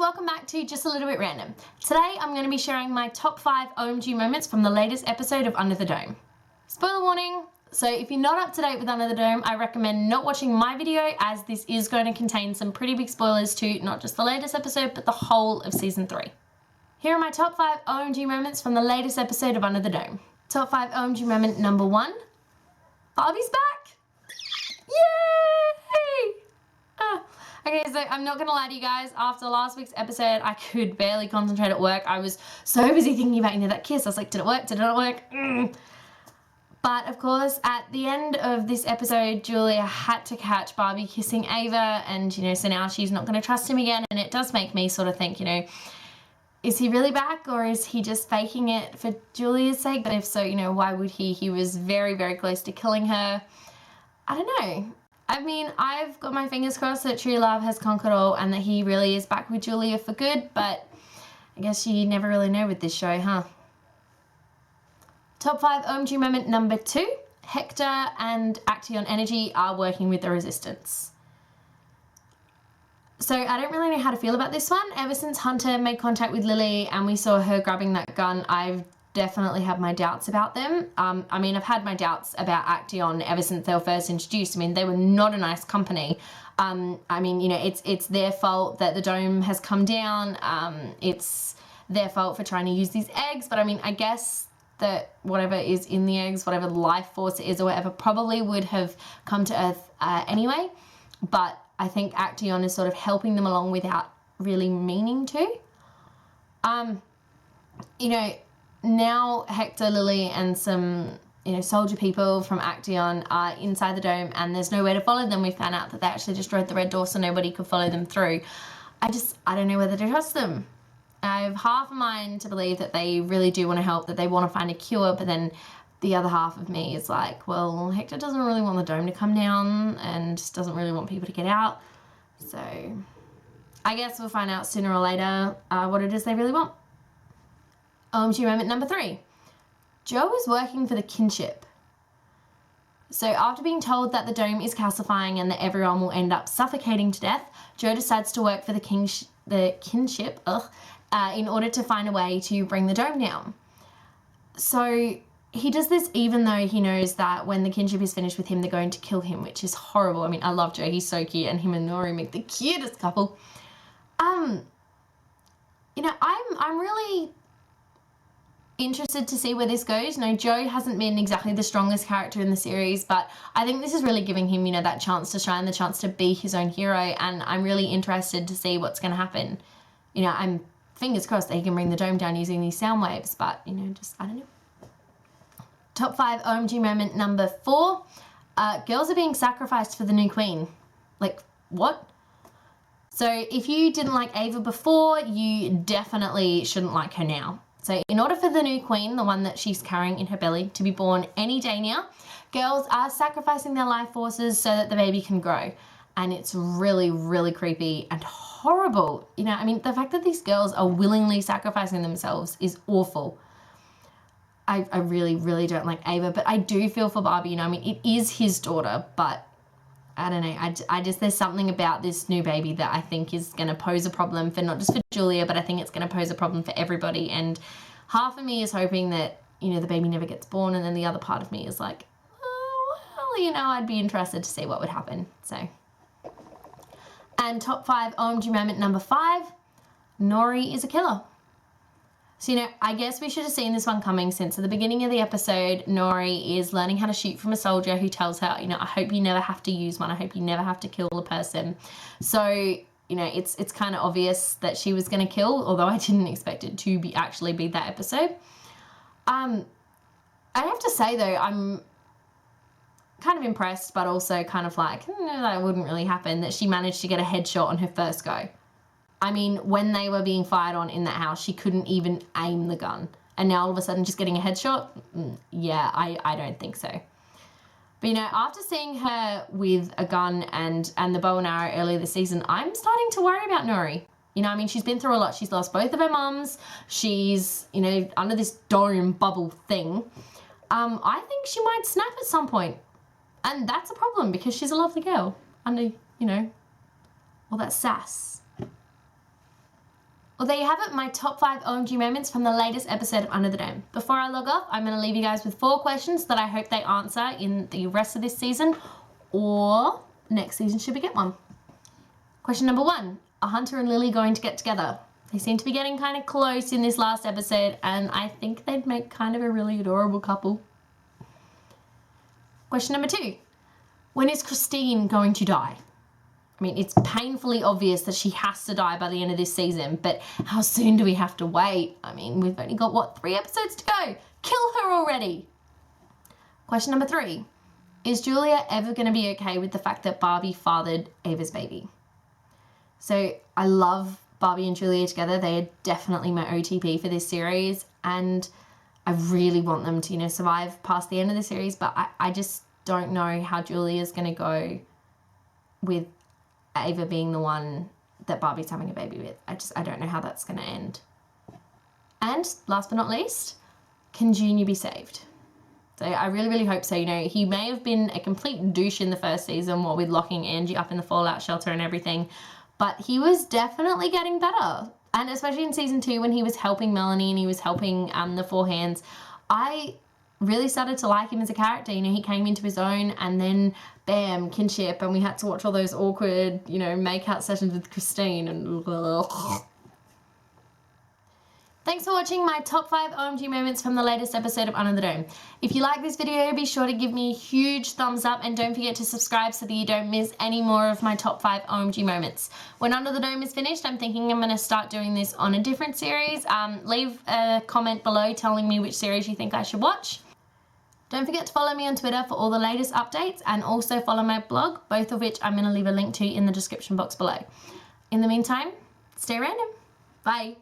welcome back to Just a Little Bit Random. Today I'm going to be sharing my top 5 OMG moments from the latest episode of Under the Dome. Spoiler warning, so if you're not up to date with Under the Dome, I recommend not watching my video as this is going to contain some pretty big spoilers to not just the latest episode but the whole of season 3. Here are my top 5 OMG moments from the latest episode of Under the Dome. Top 5 OMG moment number 1, Barbie's back! Yay! Okay, so I'm not gonna lie to you guys, after last week's episode, I could barely concentrate at work. I was so busy thinking about, that kiss. I was like, did it work? Did it not work? But of course, at the end of this episode, Julia had to catch Barbie kissing Ava, and, so now she's not gonna trust him again, and it does make me sort of think, is he really back, or is he just faking it for Julia's sake? But if so, why would he? He was very, very close to killing her. I don't know. I mean, I've got my fingers crossed that true love has conquered all and that he really is back with Julia for good, but I guess you never really know with this show, huh? Top 5 OMG moment number 2, Hector and Action Energy are working with the Resistance. So I don't really know how to feel about this one. Ever since Hunter made contact with Lily and we saw her grabbing that gun, I've definitely have my doubts about them. I've had my doubts about Action ever since they were first introduced. they were not a nice company. It's their fault that the dome has come down. It's their fault for trying to use these eggs, but I guess that whatever is in the eggs, whatever life force it is or whatever, probably would have come to Earth anyway. But I think Action is sort of helping them along without really meaning to. Now Hector, Lily, and some, soldier people from Action are inside the dome and there's nowhere to follow them. We found out that they actually destroyed the red door so nobody could follow them through. I don't know whether to trust them. I have half a mind to believe that they really do want to help, that they want to find a cure, but then the other half of me is like, well, Hector doesn't really want the dome to come down and doesn't really want people to get out. So I guess we'll find out sooner or later what it is they really want. OMG moment number 3. Joe is working for the kinship. So after being told that the dome is calcifying and that everyone will end up suffocating to death, Joe decides to work for the kinship in order to find a way to bring the dome down. So he does this even though he knows that when the kinship is finished with him, they're going to kill him, which is horrible. I love Joe. He's so cute, and him and Nori make the cutest couple. I'm really interested to see where this goes. Joe hasn't been exactly the strongest character in the series, but I think this is really giving him, that chance to shine, the chance to be his own hero, and I'm really interested to see what's going to happen. I'm fingers crossed that he can bring the dome down using these sound waves, but, I don't know. Top 5 OMG moment number 4, girls are being sacrificed for the new queen. Like, what? So if you didn't like Ava before, you definitely shouldn't like her now. So in order for the new queen, the one that she's carrying in her belly, to be born any day now, girls are sacrificing their life forces so that the baby can grow. And it's really, really creepy and horrible. The fact that these girls are willingly sacrificing themselves is awful. I really, really don't like Ava, but I do feel for Barbie. It is his daughter, but I don't know. I just, there's something about this new baby that I think is going to pose a problem for not just for Julia, but I think it's going to pose a problem for everybody. And half of me is hoping that, the baby never gets born. And then the other part of me is like, oh, well, I'd be interested to see what would happen. So, and top 5 OMG moment number 5, Nori is a killer. So, I guess we should have seen this one coming since at the beginning of the episode, Nori is learning how to shoot from a soldier who tells her, I hope you never have to use one. I hope you never have to kill a person. So, it's kind of obvious that she was going to kill, although I didn't expect it to actually be that episode. I have to say, though, I'm kind of impressed, but also kind of like, no, that wouldn't really happen, that she managed to get a headshot on her first go. When they were being fired on in that house, she couldn't even aim the gun. And now all of a sudden just getting a headshot? Yeah, I don't think so. But, after seeing her with a gun and the bow and arrow earlier this season, I'm starting to worry about Nori. She's been through a lot. She's lost both of her mums. She's, under this dome bubble thing. I think she might snap at some point. And that's a problem because she's a lovely girl under, all that sass. Well, there you have it, my top 5 OMG moments from the latest episode of Under the Dome. Before I log off, I'm going to leave you guys with 4 questions that I hope they answer in the rest of this season, or next season should we get one. Question number 1, are Hunter and Lily going to get together? They seem to be getting kind of close in this last episode, and I think they'd make kind of a really adorable couple. Question number 2, when is Christine going to die? I mean, it's painfully obvious that she has to die by the end of this season, but how soon do we have to wait? I mean, we've only got, what, 3 episodes to go? Kill her already! Question number 3, is Julia ever going to be okay with the fact that Barbie fathered Ava's baby? So I love Barbie and Julia together. They are definitely my OTP for this series, and I really want them to, survive past the end of the series, but I just don't know how Julia's going to go with Ava being the one that Barbie's having a baby with. I don't know how that's going to end. And last but not least, can Junior be saved? So I really, really hope so. He may have been a complete douche in the first season, with locking Angie up in the fallout shelter and everything, but he was definitely getting better. And especially in season 2 when he was helping Melanie and he was helping the Four Hands, I really started to like him as a character. He came into his own, and then bam, kinship, and we had to watch all those awkward, make-out sessions with Christine, and Thanks for watching my top 5 OMG moments from the latest episode of Under the Dome. If you like this video, be sure to give me a huge thumbs up, and don't forget to subscribe so that you don't miss any more of my top 5 OMG moments. When Under the Dome is finished, I'm thinking I'm going to start doing this on a different series. Leave a comment below telling me which series you think I should watch. Don't forget to follow me on Twitter for all the latest updates, and also follow my blog, both of which I'm going to leave a link to in the description box below. In the meantime, stay random. Bye.